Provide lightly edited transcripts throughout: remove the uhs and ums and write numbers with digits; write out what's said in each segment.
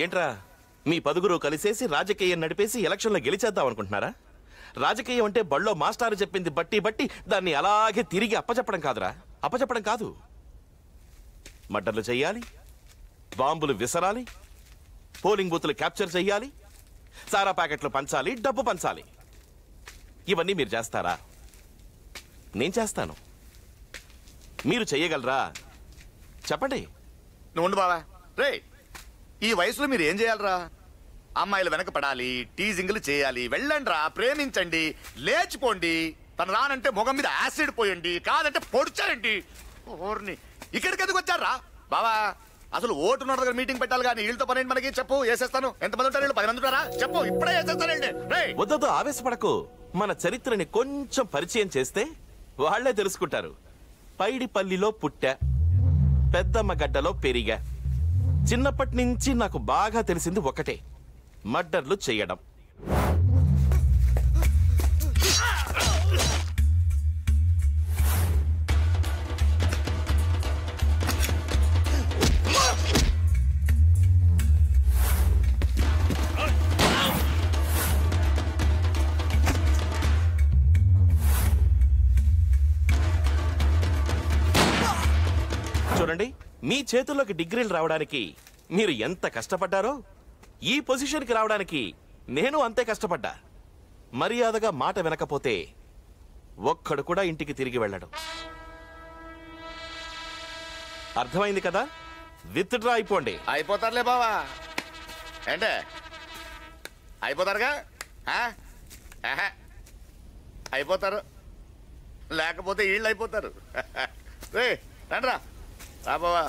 ఏంట్రా మీ 10 కలిసేసి రాజకీయం నడిపేసి ఎలక్షన్లో గెలిచేద్దాం అనుకుంటున్నారా? రాజకీయం అంటే బళ్ళో మాస్టారు చెప్పింది బట్టి దాన్ని అలాగే తిరిగి అప్పచెప్పడం కాదురా. అప్పచెప్పడం కాదు. మర్డర్లు చెయ్యాలి, బాంబులు విసరాలి, పోలింగ్ బూత్లు క్యాప్చర్ చెయ్యాలి, సారా ప్యాకెట్లు పంచాలి, డబ్బు పంచాలి. ఇవన్నీ మీరు చేస్తారా? నేను చేస్తాను. మీరు చెయ్యగలరా? చెప్పండి. నువ్వు బావా రే, ఈ వయసులో మీరు ఏం చేయాలరా? అమ్మాయిలు వెనక పడాలి, టీజింగ్లు చేయాలి. వెళ్ళండి రా, ప్రేమించండి, లేచిపోండి. తను రానంటే మొగం మీద యాసిడ్ పోయండి, కాదంటే పొడిచారండి. ఓర్ని ఇక్కడికి ఎందుకు వచ్చారా బావా? అసలు ఓటున్న దగ్గర మీటింగ్ పెట్టాలి కానీ వీళ్ళతో పని మనకి చెప్పు. వేసేస్తాను. ఎంతమంది ఉంటారు? 10 మంది ఉంటారా? చెప్పు, ఇప్పుడే వేసేస్తానండి. వద్దు, ఆవేశపడకు. మన చరిత్రని కొంచెం పరిచయం చేస్తే వాళ్లే తెలుసుకుంటారు. పైడిపల్లిలో పుట్టా, పెద్దమ్మ గడ్డలో పెరిగా. చిన్నప్పటి నుంచి నాకు బాగా తెలిసింది ఒకటే, మర్డర్లు చేయడం. చూడండి, మీ చేతుల్లోకి డిగ్రీలు రావడానికి మీరు ఎంత కష్టపడ్డారో, ఈ పొజిషన్కి రావడానికి నేను అంతే కష్టపడ్డా. మర్యాదగా మాట వినకపోతే ఒక్కడు కూడా ఇంటికి తిరిగి వెళ్ళడు. అర్థమైంది కదా? విత్డ్రా అయిపోండి. అయిపోతారులే బావా. ఏంటే అయిపోతారుగా? అయిపోతారు, లేకపోతే వీళ్ళు అయిపోతారు. రే రండ్రా, రా బావా.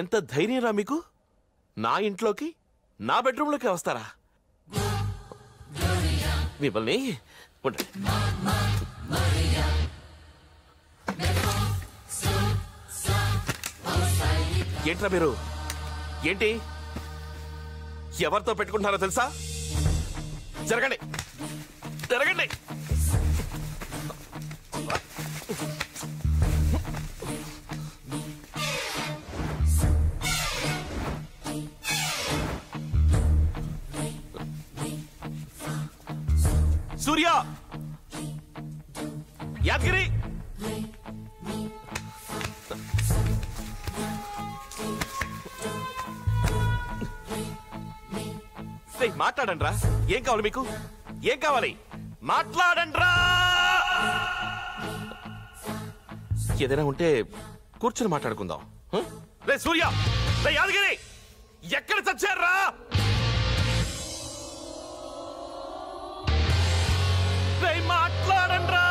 ఎంత ధైర్యంరా మీకు? నా ఇంట్లోకి, నా బెడ్రూమ్లోకి వస్తారా? మిమ్మల్ని ఏంట్రా మీరు? ఏంటి ఎవరితో పెట్టుకుంటున్నారో తెలుసా? జరగండి, జరగండి. సూర్య, యాదగిరి, మాట్లాడండ్రా. ఏం కావాలి మీకు? ఏం కావాలి? మాట్లాడండ్రా. ఏదైనా ఉంటే కూర్చొని మాట్లాడుకుందాం. రే సూర్య, రే యాదగిరి, ఎక్కడ చచ్చారా? మాట్లాడండ్రా.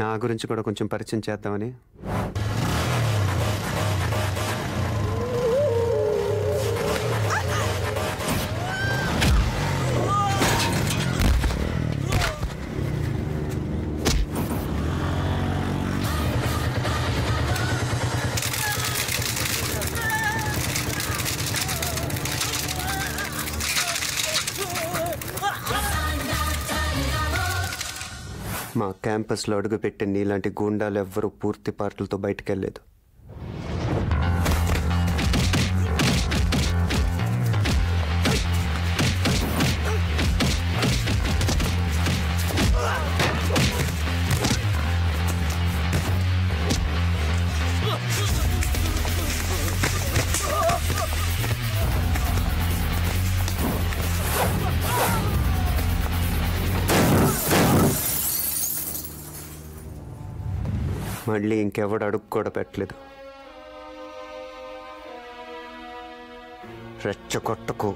నా గురించి కూడా కొంచెం పరిచయం చేద్దామని. మా క్యాంపస్లో అడుగుపెట్టే నీలాంటి గూండాలు ఎవ్వరూ పూర్తి పార్టీలతో బయటకెళ్ళలేదు. మళ్ళీ ఇంకెవడు అడుగు కూడా పెట్టలేదు. రెచ్చగొట్టకు.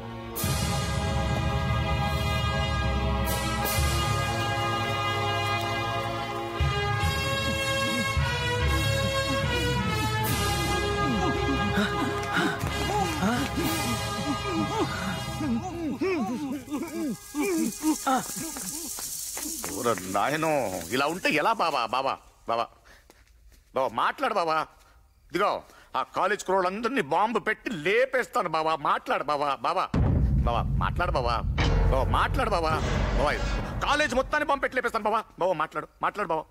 నాయనో ఇలా ఉంటే ఎలా బాబా బాబా బాబా బాబా మాట్లాడు బాబా. ఇదిగో ఆ కాలేజ్ కుర్రోళ్ళందరినీ బాంబు పెట్టి లేపేస్తాను బాబా. మాట్లాడు బాబా బాబా బాబా మాట్లాడు బాబా బాబా మాట్లాడు బాబా బాబా. కాలేజ్ మొత్తాన్ని బాంబు పెట్టి లేపేస్తాను బాబా బాబా మాట్లాడు మాట్లాడు బాబా.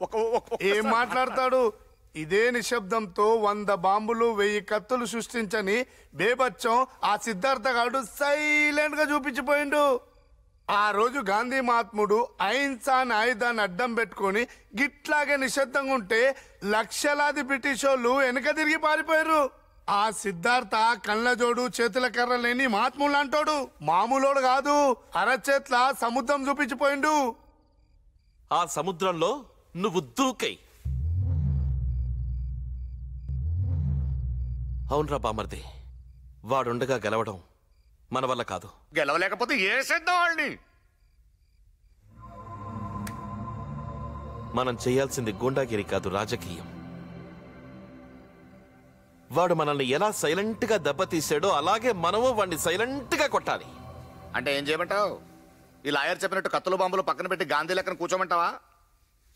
ఏం మాట్లాడతాడు? ఇదే నిశ్శబ్దంతో 100 బాంబులు 1000 కత్తులు సృష్టించని బేబచ్చం ఆ సిద్ధార్థ గారు సైలెంట్ గా చూపించిపోయిండు. ఆ రోజు గాంధీ మహాత్ముడు అహింసా అనే ఆయుధాన్ని అడ్డం పెట్టుకొని గిట్లాగే నిశ్శబ్దంగా ఉంటే లక్షలాది బ్రిటిష్ వాళ్ళు వెనక తిరిగి పారిపోయారు. ఆ సిద్ధార్థ కళ్ళజోడు చేతుల కర్ర లేని మహాత్ములు అంటాడు. మామూలోడు కాదు, అరచేట్ల సముద్రం చూపించిపోయిండు. ఆ సముద్రంలో నువ్వు దూకై. అవునరా బామర్ది, వాడుండగా గెలవడం మన వల్ల కాదు. గెలవలేకపోతే ఏసేద్దాం వాళ్ళని. మనం చేయాల్సింది గూండాగిరి కాదు, రాజకీయం. వాడు మనల్ని ఎలా సైలెంట్ గా దెబ్బతీసాడో అలాగే మనము వాడిని సైలెంట్ గా కొట్టాలి. అంటే ఏం చేయమంటావు? ఈ లాయర్ చెప్పినట్టు కత్తులు బాంబులు పక్కన పెట్టి గాంధీ లెక్కన కూర్చోమంటావా?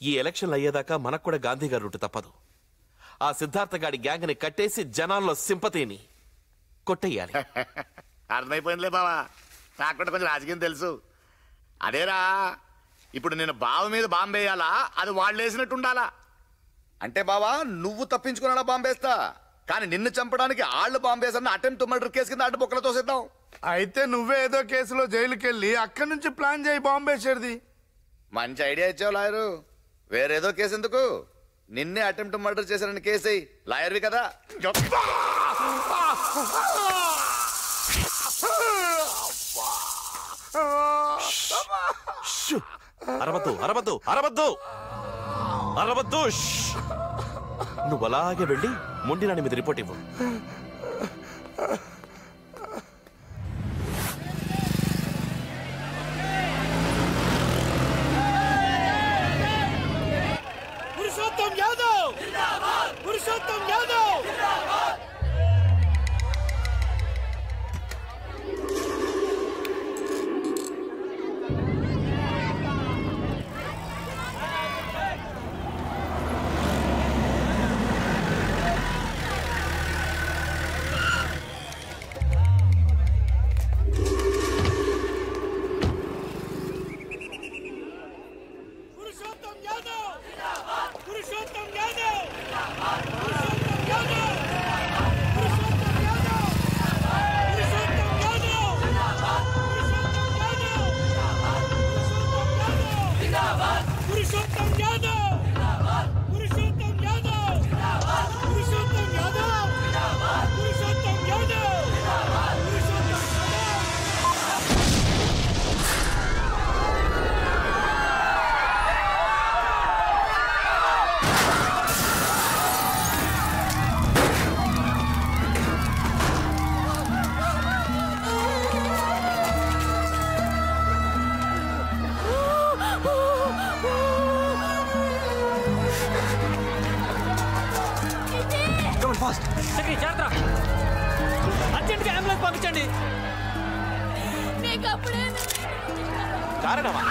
ఈ ఎలక్షన్లు అయ్యేదాకా మనకు కూడా గాంధీ గారి రూటు తప్పదు. ఆ సిద్ధార్థ గాడి గ్యాంగ్ ని కట్టేసి జనాల్లో సింపతిని కొట్టేయాలి. అర్థమైపోయిందిలే బావా, నాకు కూడా కొంచెం రాజకీయం తెలుసు. అదేరా, ఇప్పుడు నేను బావ మీద బాంబేయాలా, అది వాళ్ళు వేసినట్టు ఉండాలా? అంటే బావా నువ్వు తప్పించుకున్నా బాంబేస్తా, కానీ నిన్ను చంపడానికి ఆళ్ళు బాంబేసన్న అటెంప్ట్ మర్డర్ కేసు కింద అడ్డు బొక్కలతో సిద్దాం. అయితే నువ్వే ఏదో కేసులో జైలుకి వెళ్ళి అక్కడి నుంచి ప్లాన్ చేయి బాంబేసేది. మంచి ఐడియా ఇచ్చావు లాయరు. వేరేదో కేసు ఎందుకు, నిన్నే అటెంప్ట్ మర్డర్ చేశారని కేసు లాయర్వి కదా. అరవద్దు అరవద్దు అరవద్దు అరవద్దు. నువ్వు అలాగే వెళ్ళి ముండినాని మీద రిపోర్ట్ ఇవ్వు. పురుషోత్తం యాదవ్ జిందాబాద్, పురుషోత్తం యాదవ్ జిందాబాద్. కారణమా?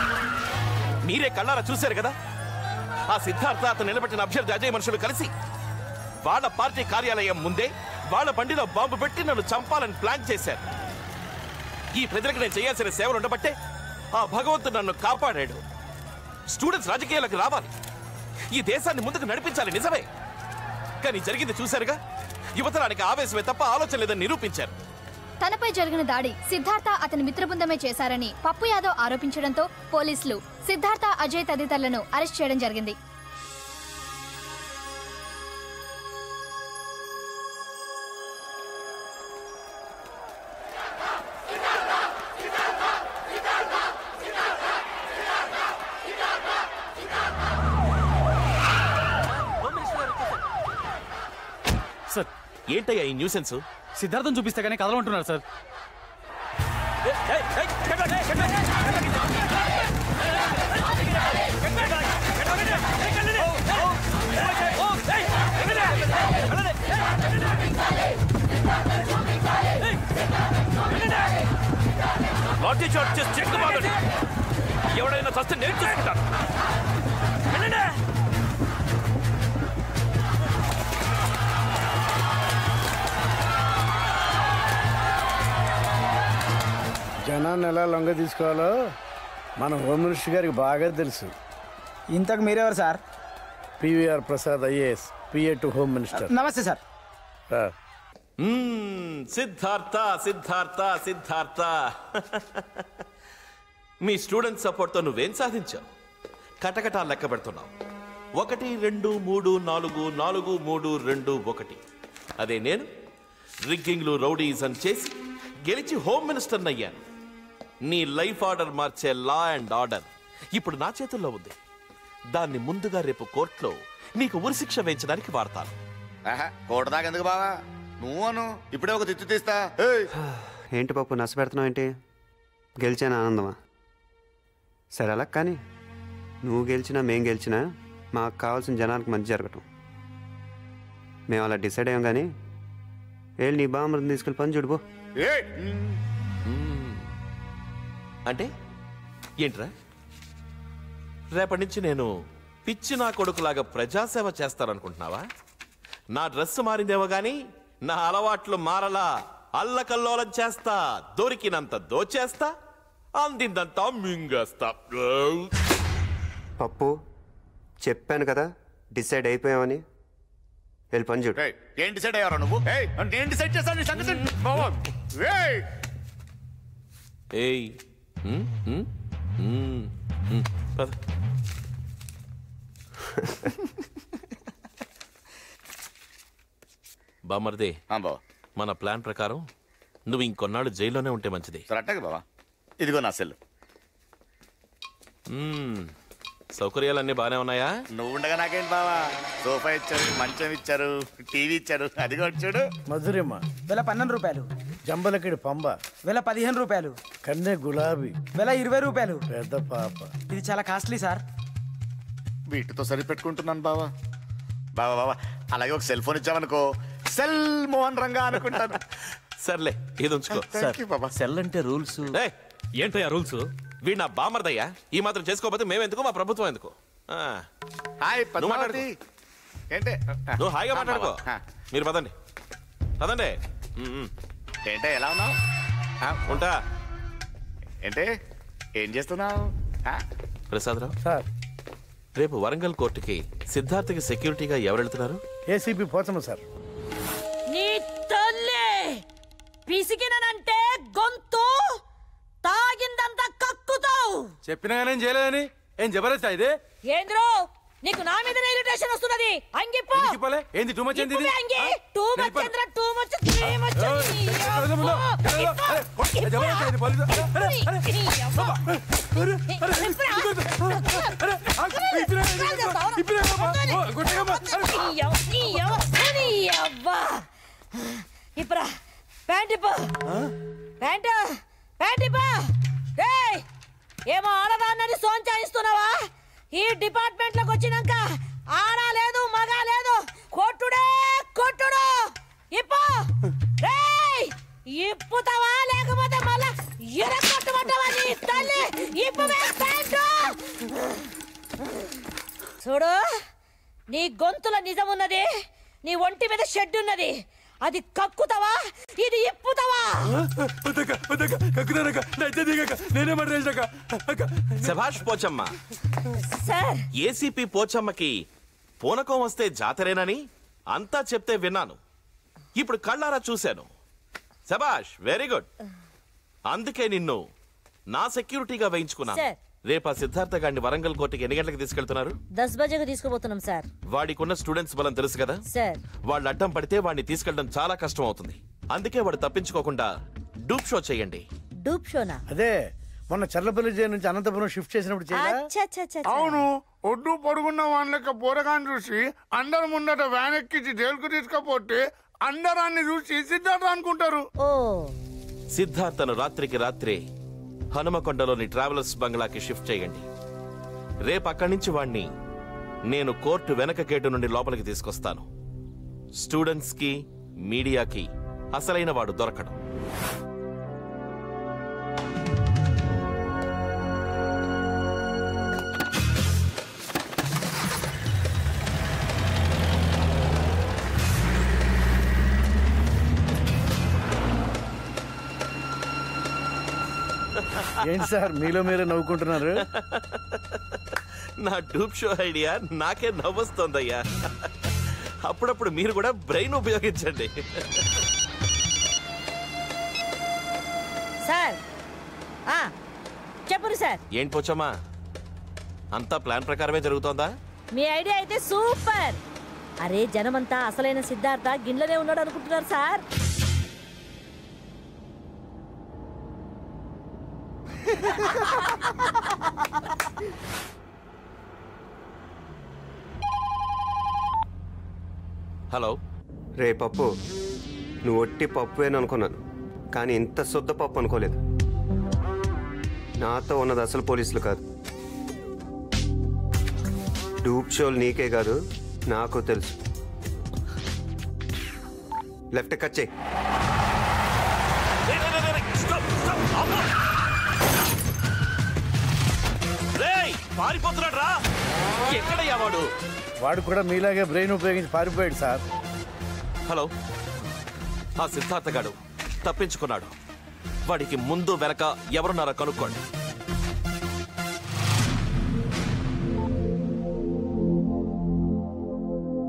మీరే కళ్ళారా చూశారు కదా. ఆ సిద్ధార్థ అతను నిలబెట్టిన అభ్యర్థి అజయ్ మనుషులు కలిసి వాళ్ళ పార్టీ కార్యాలయం ముందే వాళ్ళ బండిలో బాంబు పెట్టి నన్ను చంపాలని ప్లాన్ చేశారు. ఈ ప్రజలకు నేను చేయాల్సిన సేవలు ఉండబట్టే ఆ భగవంతుడు నన్ను కాపాడాడు. స్టూడెంట్స్ రాజకీయాలకు రావాలి, ఈ దేశాన్ని ముందుకు నడిపించాలి, నిజమే. కానీ జరిగింది చూశారుగా. యువతరానికి ఆవేశమే తప్ప ఆలోచన లేదని నిరూపించారు. తనపై జరిగిన దాడి సిద్ధార్థ అతని మిత్రబృందమే చేశారని పప్పు యాదవ్ ఆరోపించడంతో పోలీసులు సిద్ధార్థ, అజయ్ తదితరులను అరెస్ట్ చేయడం జరిగింది. సార్, ఏంటయ్యా ఈ న్యూసెన్స్? సిద్ధార్థం చూపిస్తే కానీ కదలమంటున్నారు సార్. లాఠీ చార్జ్ చేసి చెక్ బాగండి. ఎవడైనా చస్తే నేను చూసుకుంటాను. వెళ్ళండి. జనాన్ని ఎలా లొంగ తీసుకోవాలో మన హోమ్ మినిస్టర్ గారికి బాగా తెలుసు. ఇంతకు మీరెవరు sir? PVR Prasad IAS, PA to home minister. నమస్తే సార్. సిద్ధార్థ సిద్ధార్థ సిద్ధార్థ మీ స్టూడెంట్ సపోర్ట్తో నువ్వేం సాధించావు? కటకటా లెక్క పెడుతున్నావు. 1 2 3 4 4 3 2 1. అదే నేను రిగ్గింగ్లు రౌడీజం చేసి గెలిచి హోమ్ మినిస్టర్ అయ్యాను. నీ లైఫ్ ఆర్డర్ మార్చే లా అండ్ ఆర్డర్ ఇప్పుడు నా చేతుల్లో ఉంది. దాన్ని ముందుగా రేపు కోర్టులో నీకు ఉరిశిక్ష వేయించడానికి వాడతాను. కోట దాకా ఎందుకు బావా? నువ్వు అను, ఇప్పుడే ఒక తిట్టు తీస్తా. ఏంటి పప్పు నష్టపెడుతున్నావు ఏంటి? గెలిచాను ఆనందమా? సరే అలా కానీ నువ్వు గెలిచినా మేం గెలిచినా మాకు కావాల్సిన జనానికి మంచి జరగటం. మేము అలా డిసైడ్ అయ్యాం కానీ వెళ్ళి నీ బామ్మని తీసుకెళ్ళి పని చూడుకో. అంటే ఏంట్రా? రేపటి నుంచి నేను పిచ్చి నా కొడుకులాగా ప్రజాసేవ చేస్తాననుకుంటున్నావా? నా డ్రెస్ మారిందేమో గాని నా అలవాట్లు మారలా. అల్లకల్లోలం చేస్తా, దొరికినంత దోచేస్తా, అందిందంతా మింగేస్తా. పప్పు చెప్పాను కదా డిసైడ్ అయిపోయామని. వెళ్ళి పని చూడు. ఏం డిసైడ్ అయ్యారా నువ్వు? నేను డిసైడ్ చేస్తాను నీ సంగతి. ఏయ్ పద. బామర్దే, బావ మన ప్లాన్ ప్రకారం నువ్వు ఇంకొన్నాళ్ళు జైల్లోనే ఉంటే మంచిది. సరే అట్టగా బావా, ఇదిగో నా సెల్. సౌకర్యాలన్నీ బానే ఉన్నాయా? నువ్వు ఉండగా నాకేంటి బావా? సోఫా ఇచ్చారు, మంచం ఇచ్చారు, టీవీ ఇచ్చారు. అది కూడా చూడు. మధురిమ వేల 12 రూపాయలు. జంబలకిడి పంబ వేల 15 రూపాయలు. కన్నె గులాబీ వేల 20 రూపాయలు. పెద్ద పాప. ఇది చాలా కాస్ట్లీ సార్. వీటితో సరిపెట్టుకుంటున్నాను బావా. బావా బావా అలాగే ఒక సెల్ ఫోన్ ఇచ్చావనుకో, సెల్ మోహన్ రంగా అనుకుంటాను. సర్లే, ఇది ఉంచుకో. Thank you, బాబా. సెల్ అంటే రూల్స్. ఏంటయ్యా రూల్స్? వీడు నా బామర్దయ్యా. ఈ మాత్రం చేసుకోకపోతే మేమెందుకు, మా ప్రభుత్వం ఎందుకు? హాయ్ నువ్వు మాట్లాడు. పద్మావతి. ఏంటే నువ్వు హాయిగా మాట్లాడుకో. మీరు పదండి పదండి. ఏంటే ఎలా ఉన్నావు? ఉంటా. ఏంటే ఏం చేస్తున్నావు? ప్రసాదరావు, సార్ రేపు వరంగల్ కోర్టుకి సిద్ధార్థకి సెక్యూరిటీగా ఎవరు వెళ్తున్నారు? ACP Pochamma sir. నీ తల్లి పిసికినంటే గొంతు తాగిందంతా కక్కుతావు. చెప్పినా నేను చేయలేదని ఏం జబర్దస్త్ ఇది? ఏంద్రో నీకు నా మీద ఇరిటేషన్ వస్తున్నది. అంగిపో. ఏంది టూ మచ్? ఇప్పుడే అంగి. టూ మచ్ చంద్ర, టూ మచ్, త్రీ మచ్. ఇప్పుడు ప్యాంటిపో, ప్యాంటు ప్యాంటిపో. ఏమో ఆడదాన్నని సోంచాయిస్తున్నావా? ఈ డిపార్ట్మెంట్ లోకి వచ్చినాక ఆడ లేదు, మగ లేదు, కొట్టుడే కొట్టుడు. ఇప్పుతావా లేకపోతే మళ్ళా ఎరగొట్టమంటావా? నీ తల్లి ఇప్పువే ప్యాంటు. చూడు, నీ గొంతుల నిజమున్నది, నీ ఒంటి మీద షెడ్ ఉన్నది. అది కక్కుతావా, ఇది ఇప్పుతావా? శభాష్ పోచమ్మ. సార్, ఏసీపీ పోచమ్మకి పూనకం వస్తే జాతరేనని అంతా చెప్తే విన్నాను. ఇప్పుడు కళ్ళారా చూశాను. శభాష్, వెరీ గుడ్. అందుకే నిన్ను నా సెక్యూరిటీగా వేయించుకున్నాను. సార్. రేపా సిద్ధార్థ గారిని వరంగల్ కోర్టుకి ఎన్ని గంటలకు తీసుకెళ్తున్నారు? 10 బజేకు తీసుకుపోతున్నాం సార్. వాడికున్న స్టూడెంట్స్ బలం తెలుసు కదా సార్. వాళ్ళు అడ్డం పడితే వాడిని తీసుకెళ్ళడం చాలా కష్టం అవుతుంది. అందుకే వాడు తప్పించుకోకుండా డూప్ షో చేయండి. డూప్ షోనా? అదే మొన్న చర్లపల్లి జైలు నుంచి అనంతపురం షిఫ్ట్ చేసినప్పుడు చేయలా? అచ్చచ్చచ్చచ్చ. అవును, ఒడ్డు పొడుగున్న వాళ్ళకి పోరగాన్ని చూసి అందరు ముందట వ్యాన్ ఎక్కించి జైలుకు తీసుకపోతే అందరాన్ని చూసి సిద్ధార్థ అనుకుంటారు. ఓ, సిద్ధార్థను రాత్రికి రాత్రే హనుమకొండలోని ట్రావెలర్స్ బంగ్లాకి షిఫ్ట్ చేయండి. రేపు అక్కడి నుంచి వాణ్ణి నేను కోర్టు వెనక గేటు నుండి లోపలికి తీసుకొస్తాను. స్టూడెంట్స్ కి, మీడియాకి అసలైన వాడు దొరకడం. ఏంటి సార్ మీలో మీరే నవ్వుకుంటున్నారు? నా డూప్ షో ఐడియా నాకే నవ్వొస్తోందయ్యా. అప్పుడప్పుడు మీరు కూడా బ్రెయిన్ ఉపయోగించండి. సార్ చెప్పండి సార్. ఏంటి పోచమ్మా, అంతా ప్లాన్ ప్రకారమే జరుగుతోందా? మీ ఐడియా అయితే సూపర్. అరే జనమంతా అసలైన సిద్ధార్థ గిన్నెలోనే ఉన్నాడు అనుకుంటున్నారు సార్. హలో. రే పప్పు, నువ్వు ఒట్టి పప్పువేను అనుకున్నాను, కానీ ఇంత శుద్ధ పప్పు అనుకోలేదు. నాతో ఉన్నది అసలు పోలీసులు కాదు. డూప్ షోలు నీకే కాదు నాకు తెలుసు. లెఫ్ట్ కట్ చేయి. పారిపోతున్నాడు రా. ఎక్కడయ్యా వాడు? వాడు కూడా మీలాగే బ్రెయిన్ ఉపయోగించి పారిపోయాడు సార్. హలో, ఆ సిద్ధార్థ గాడు తప్పించుకున్నాడు. వాడికి ముందు వెనక ఎవరున్నారో కనుక్కోండి.